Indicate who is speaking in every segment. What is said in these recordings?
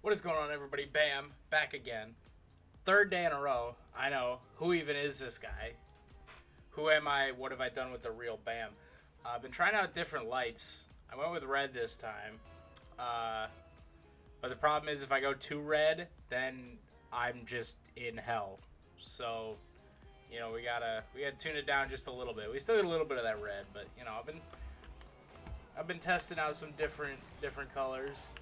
Speaker 1: What is going on, everybody? Bam, back again. Third day in a row. I know. Who even is this guy? Who am I? What have I done with the real Bam? I've been trying out different lights. I went with red this time. But the problem is if I go too red, then I'm just in hell. So, we gotta tune it down just a little bit. We still get a little bit of that red, but I've been testing out some different colors.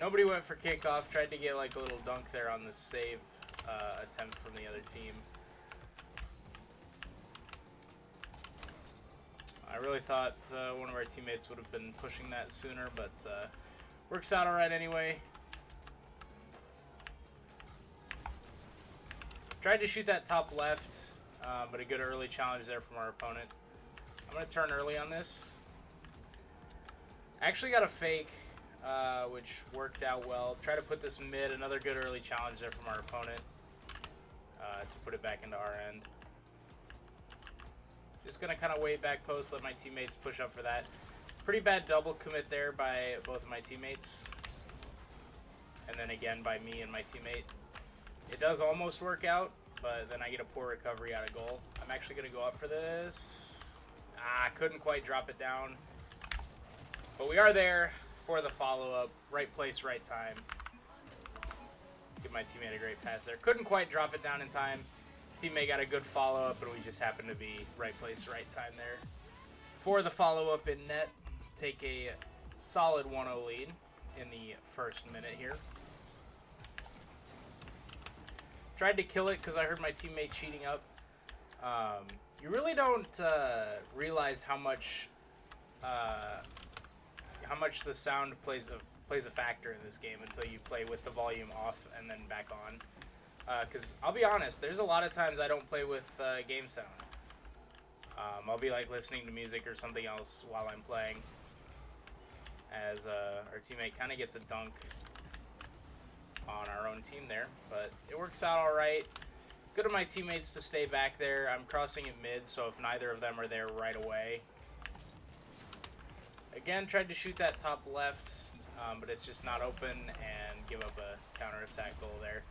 Speaker 1: Nobody went for kickoff. Tried to get like a little dunk there on the save attempt from the other team. I really thought one of our teammates would have been pushing that sooner, but works out alright anyway. Tried to shoot that top left, but a good early challenge there from our opponent. I'm going to turn early on this. Actually got a fake, which worked out well. Try to put this mid, another good early challenge there from our opponent to put it back into our end. Just going to kind of wait back post, let my teammates push up for that. Pretty bad double commit there by both of my teammates. And then again by me and my teammate. It does almost work out, but then I get a poor recovery out of goal. I'm actually going to go up for this. Couldn't quite drop it down. But we are there for the follow-up. Right place, right time. Give my teammate a great pass there. Couldn't quite drop it down in time. Teammate got a good follow-up, and we just happened to be right place, right time there. For the follow-up in net, take a solid 1-0 lead in the first minute here. Tried to kill it because I heard my teammate cheating up. You really don't realize how much the sound plays a factor in this game until you play with the volume off and then back on. Because I'll be honest, there's a lot of times I don't play with game sound. I'll be like listening to music or something else while I'm playing. As our teammate kind of gets a dunk on our own team there, but it works out all right. Good of my teammates to stay back there. I'm crossing it mid, so if neither of them are there right away. Again, tried to shoot that top left, but it's just not open and give up a counterattack goal there.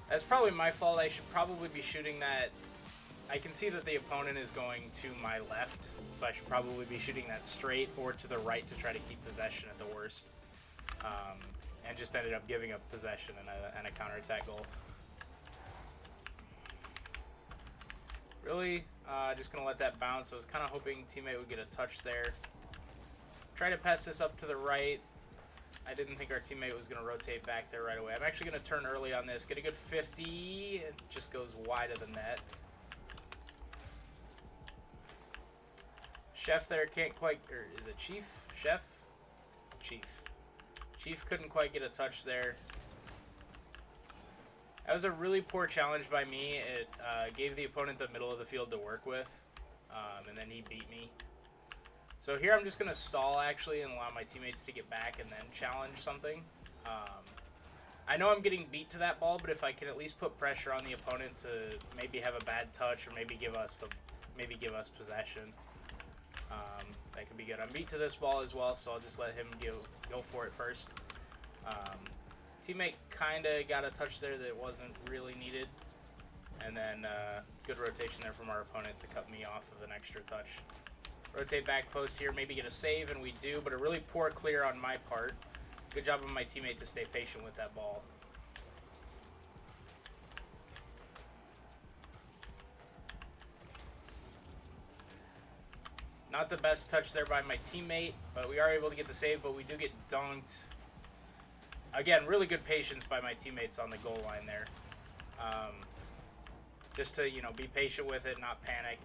Speaker 1: That's probably my fault. I should probably be shooting that. I can see that the opponent is going to my left, so I should probably be shooting that straight or to the right to try to keep possession at the worst. And just ended up giving up possession and a counterattack goal. Really, just going to let that bounce. I was kind of hoping teammate would get a touch there. Try to pass this up to the right. I didn't think our teammate was going to rotate back there right away. I'm actually going to turn early on this. Get a good 50. It just goes wide of the net. Chef there can't quite, or is it Chief? Chef? Chief. Chief couldn't quite get a touch there. That was a really poor challenge by me. It gave the opponent the middle of the field to work with, and then he beat me. So here I'm just going to stall, actually, and allow my teammates to get back and then challenge something. I know I'm getting beat to that ball, but if I can at least put pressure on the opponent to maybe have a bad touch or maybe give us possession, that could be good. I'm beat to this ball as well, so I'll just let him go for it first. Teammate kind of got a touch there that wasn't really needed. And then good rotation there from our opponent to cut me off of an extra touch. Rotate back post here, maybe get a save, and we do, but a really poor clear on my part. Good job of my teammate to stay patient with that ball. Not the best touch there by my teammate, but we are able to get the save, but we do get dunked. Again, really good patience by my teammates on the goal line there. Just to, be patient with it, not panic.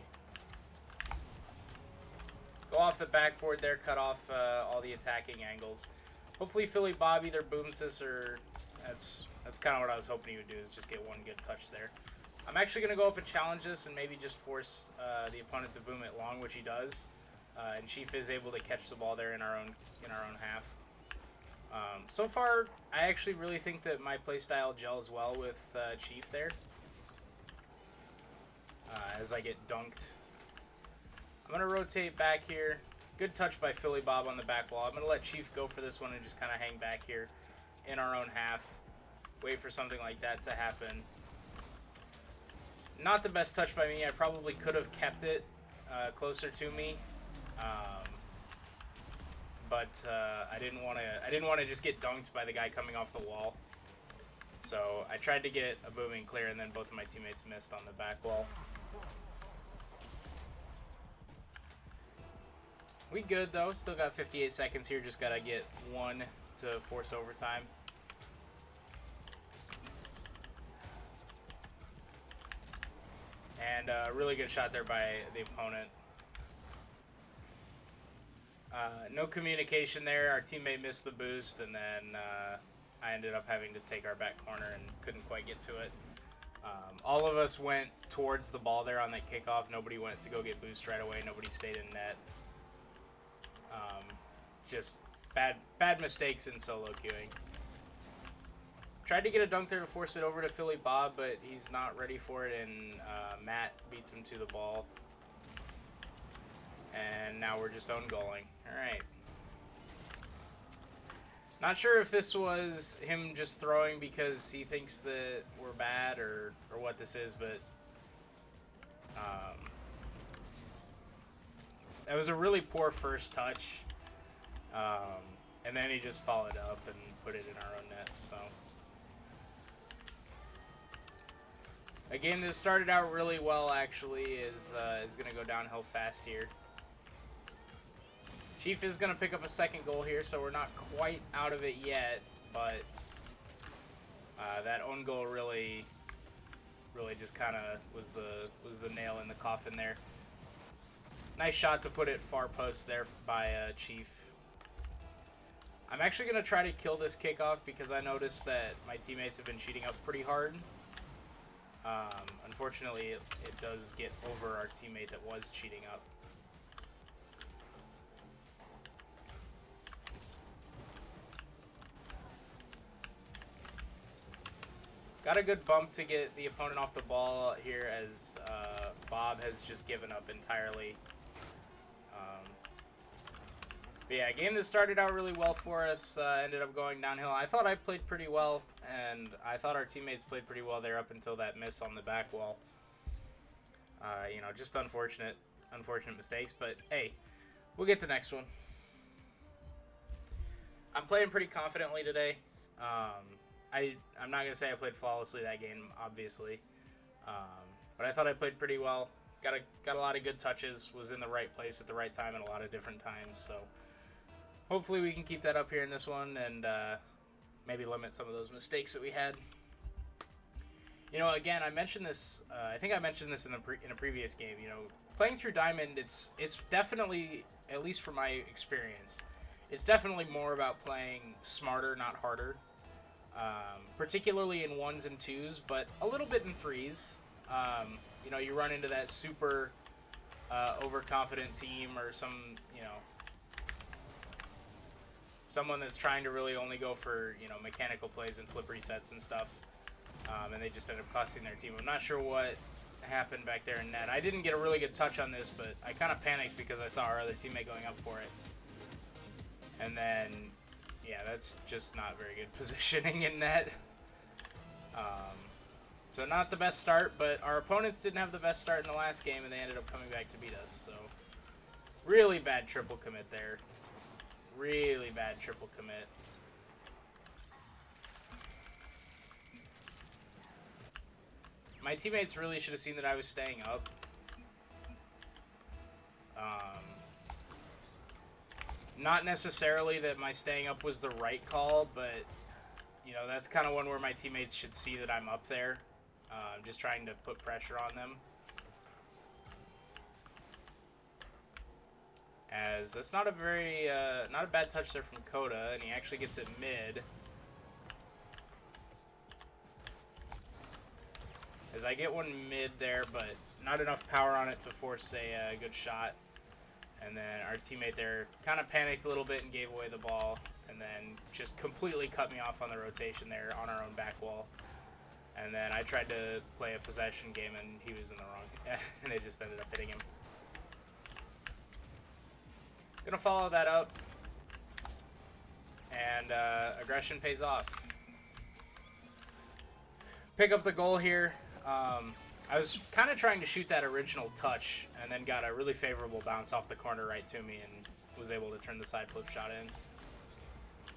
Speaker 1: Go off the backboard there, cut off all the attacking angles. Hopefully Philly Bob either booms this or that's kind of what I was hoping he would do, is just get one good touch there. I'm actually going to go up and challenge this and maybe just force the opponent to boom it long, which he does. And Chief is able to catch the ball there in our own half. So far, I actually really think that my playstyle gels well with Chief there. As I get dunked. I'm going to rotate back here. Good touch by Philly Bob on the back wall. I'm going to let Chief go for this one and just kind of hang back here in our own half. Wait for something like that to happen. Not the best touch by me. I probably could have kept it closer to me. But I didn't want to just get dunked by the guy coming off the wall. So I tried to get a booming clear, and then both of my teammates missed on the back wall. We good, though. Still got 58 seconds here. Just got to get one to force overtime. And a really good shot there by the opponent. No communication there. Our teammate missed the boost, and then I ended up having to take our back corner and couldn't quite get to it. All of us went towards the ball there on that kickoff. Nobody went to go get boost right away. Nobody stayed in net. Just bad mistakes in solo queuing. Tried to get a dunk there to force it over to Philly Bob, but he's not ready for it, and Matt beats him to the ball. And now we're just own goaling. Alright. Not sure if this was him just throwing because he thinks that we're bad or what this is, but that was a really poor first touch. And then he just followed up and put it in our own net, so. A game that started out really well, actually, is going to go downhill fast here. Chief is going to pick up a second goal here, so we're not quite out of it yet, but that own goal really just kind of was the nail in the coffin there. Nice shot to put it far post there by Chief. I'm actually going to try to kill this kickoff because I noticed that my teammates have been cheating up pretty hard. Unfortunately, it does get over our teammate that was cheating up. Got a good bump to get the opponent off the ball here as Bob has just given up entirely. But yeah, a game that started out really well for us ended up going downhill. I thought I played pretty well, and I thought our teammates played pretty well there up until that miss on the back wall. You know, just unfortunate mistakes, but hey, we'll get to the next one. I'm playing pretty confidently today. I'm not going to say I played flawlessly that game, obviously, but I thought I played pretty well. Got a lot of good touches, was in the right place at the right time at a lot of different times, so hopefully we can keep that up here in this one and maybe limit some of those mistakes that we had. You know, again, I mentioned this, I think I mentioned this in a previous game, you know, playing through Diamond, it's definitely, at least from my experience, it's definitely more about playing smarter, not harder. Particularly in 1s and 2s, but a little bit in 3s. You know, you run into that super overconfident team or someone that's trying to really only go for, mechanical plays and flip resets and stuff, and they just end up costing their team. I'm not sure what happened back there in net. I didn't get a really good touch on this, but I kind of panicked because I saw our other teammate going up for it. And then, yeah, that's just not very good positioning in net. So not the best start, but our opponents didn't have the best start in the last game, and they ended up coming back to beat us. So really bad triple commit there. Really bad triple commit. My teammates really should have seen that I was staying up. Not necessarily that my staying up was the right call, but, that's kind of one where my teammates should see that I'm up there. Just trying to put pressure on them. As that's not a bad touch there from Coda, and he actually gets it mid. As I get one mid there, but not enough power on it to force a good shot. And then our teammate there kind of panicked a little bit and gave away the ball, and then just completely cut me off on the rotation there on our own back wall. And then I tried to play a possession game, and he was in the wrong, and it just ended up hitting him. Gonna follow that up. And aggression pays off. Pick up the goal here. I was kind of trying to shoot that original touch and then got a really favorable bounce off the corner right to me and was able to turn the side flip shot in.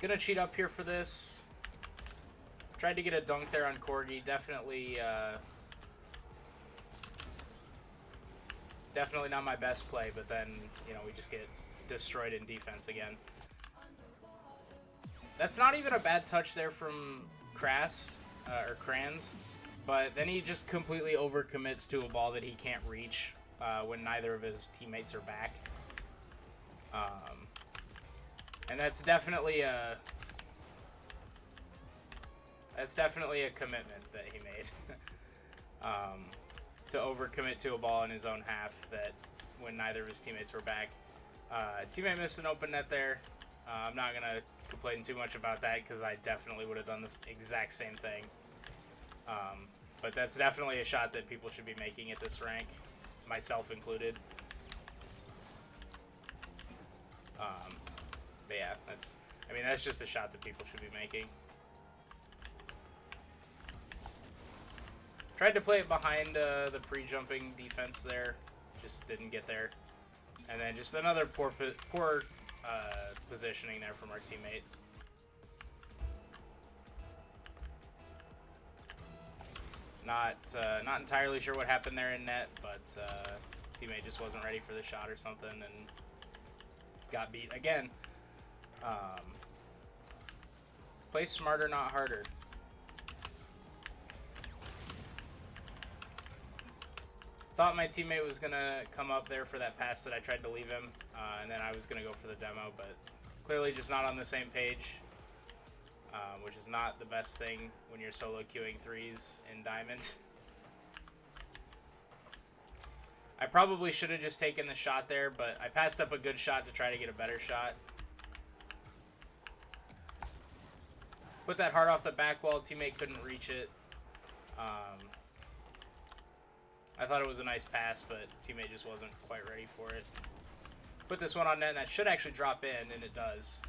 Speaker 1: Gonna cheat up here for this. Tried to get a dunk there on Corgi. Definitely not my best play, but then, you know, we just get destroyed in defense again. That's not even a bad touch there from Kras, or Kranz, but then he just completely overcommits to a ball that he can't reach when neither of his teammates are back. And that's definitely a commitment that he made. To overcommit to a ball in his own half that when neither of his teammates were back. Teammate missed an open net there. I'm not going to complain too much about that because I definitely would have done this exact same thing. But that's definitely a shot that people should be making at this rank, myself included. But yeah, that's just a shot that people should be making. Tried to play it behind the pre-jumping defense there, just didn't get there. And then just another poor positioning there from our teammate. Not entirely sure what happened there in net, but teammate just wasn't ready for the shot or something and got beat again. Play smarter, not harder. Thought my teammate was going to come up there for that pass that I tried to leave him, and then I was going to go for the demo, but clearly just not on the same page, which is not the best thing when you're solo queuing threes in Diamond. I probably should have just taken the shot there, but I passed up a good shot to try to get a better shot. Put that hard off the back wall, teammate couldn't reach it. I thought it was a nice pass, but teammate just wasn't quite ready for it. Put this one on net, and that should actually drop in, and it does.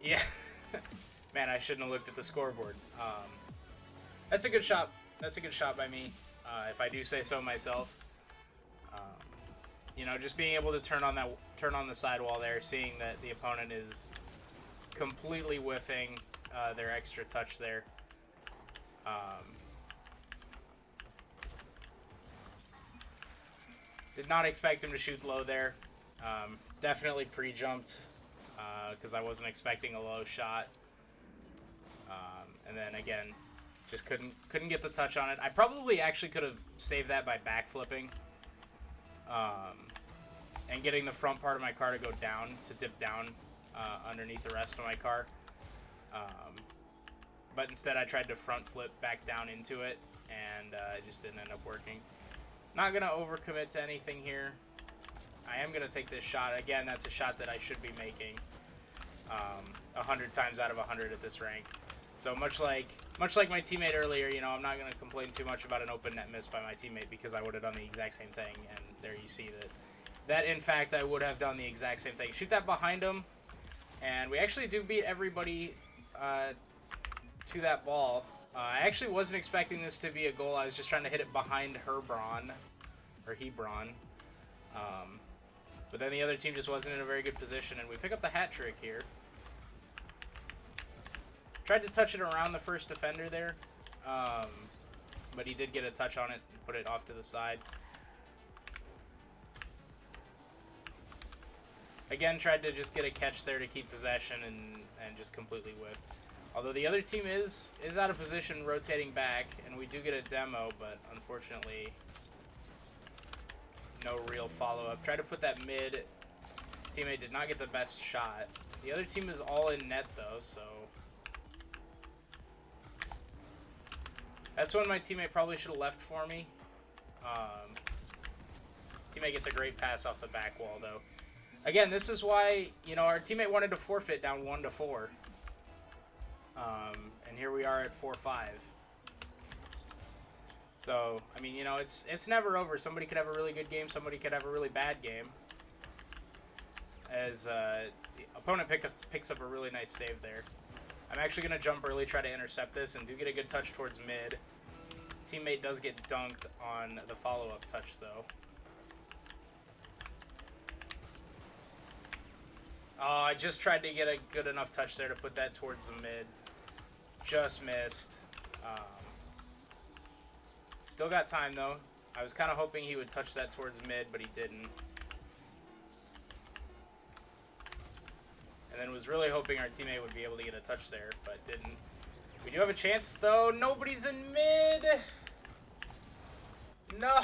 Speaker 1: Yeah. Man, I shouldn't have looked at the scoreboard. That's a good shot. That's a good shot by me, if I do say so myself. You know, just being able to turn on the sidewall there, seeing that the opponent is completely whiffing their extra touch there. Did not expect him to shoot low there. Definitely pre-jumped because I wasn't expecting a low shot. And then again, just couldn't get the touch on it. I probably actually could have saved that by backflipping and getting the front part of my car to go down, to dip down underneath the rest of my car. But instead I tried to front flip back down into it, and it just didn't end up working. Not going to overcommit to anything here. I am going to take this shot. Again, that's a shot that I should be making 100 times out of 100 at this rank. So much like my teammate earlier, you know, I'm not going to complain too much about an open net miss by my teammate because I would have done the exact same thing, and there you see that in fact I would have done the exact same thing. Shoot that behind him, and we actually do beat everybody to that ball. I actually wasn't expecting this to be a goal. I was just trying to hit it behind Hebron. But then the other team just wasn't in a very good position, and we pick up the hat trick here. Tried to touch it around the first defender there, but he did get a touch on it and put it off to the side. Again, tried to just get a catch there to keep possession and just completely whiffed. Although the other team is out of position, rotating back, and we do get a demo, but unfortunately, no real follow-up. Tried to put that mid. Teammate did not get the best shot. The other team is all in net, though, so that's when my teammate probably should have left for me. Teammate gets a great pass off the back wall, though. Again, this is why, you know, our teammate wanted to forfeit down 1-4. And here we are at 4-5. So, I mean, you know, it's never over. Somebody could have a really good game. Somebody could have a really bad game. As the opponent picks up a really nice save there. I'm actually going to jump early, try to intercept this, and do get a good touch towards mid. Teammate does get dunked on the follow-up touch, though. Oh, I just tried to get a good enough touch there to put that towards the mid. Just missed. Still got time, though. I was kind of hoping he would touch that towards mid, but he didn't. And then was really hoping our teammate would be able to get a touch there, but didn't. We do have a chance, though. Nobody's in mid. No.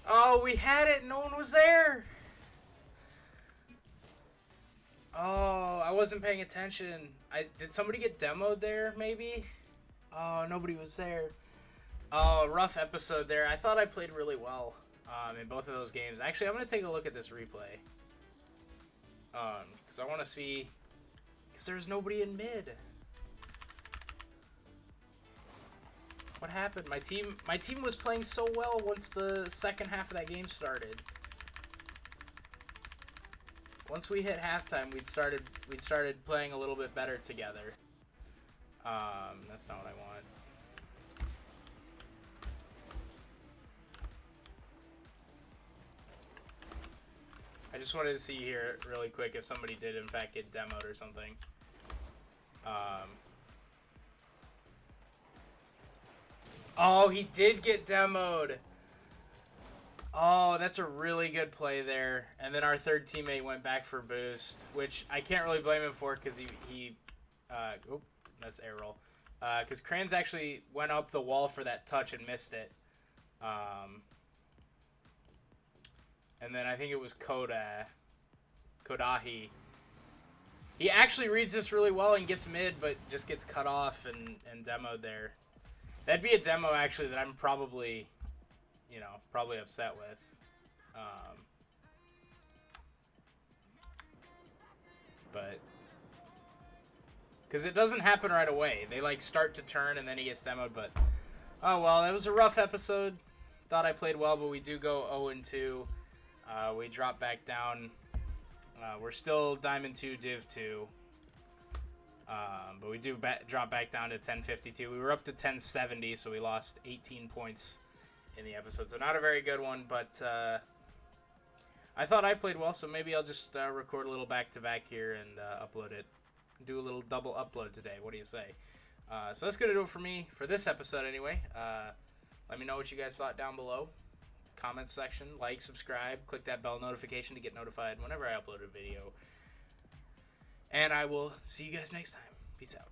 Speaker 1: Oh, we had it. No one was there. Oh, I wasn't paying attention. Did somebody get demoed there, maybe? Oh, nobody was there. Oh, rough episode there. I thought I played really well in both of those games. Actually, I'm going to take a look at this replay. Because I want to see... Because there's nobody in mid. What happened? My team was playing so well once the second half of that game started. Once we hit halftime, we'd started playing a little bit better together. That's not what I want. I just wanted to see here really quick if somebody did in fact get demoed or something. Oh, he did get demoed. Oh, that's a really good play there. And then our third teammate went back for boost, which I can't really blame him for because oop, that's air roll. Because Kranz actually went up the wall for that touch and missed it. And then I think it was Kodahi. He actually reads this really well and gets mid, but just gets cut off and demoed there. That'd be a demo, actually, that I'm probably upset with. But... Because it doesn't happen right away. They, like, start to turn and then he gets demoed, but... Oh, well, that was a rough episode. Thought I played well, but we do go 0-2. We drop back down. We're still Diamond 2, Div 2. But we do drop back down to 1052. We were up to 1070, so we lost 18 points in the episode. So not a very good one, but I thought I played well, so maybe I'll just record a little back-to-back here and upload it. Do a little double upload today. What do you say? So that's going to do it for me for this episode anyway. Let me know what you guys thought down below. Comments section, like, subscribe, click that bell notification to get notified whenever I upload a video. And I will see you guys next time. Peace out.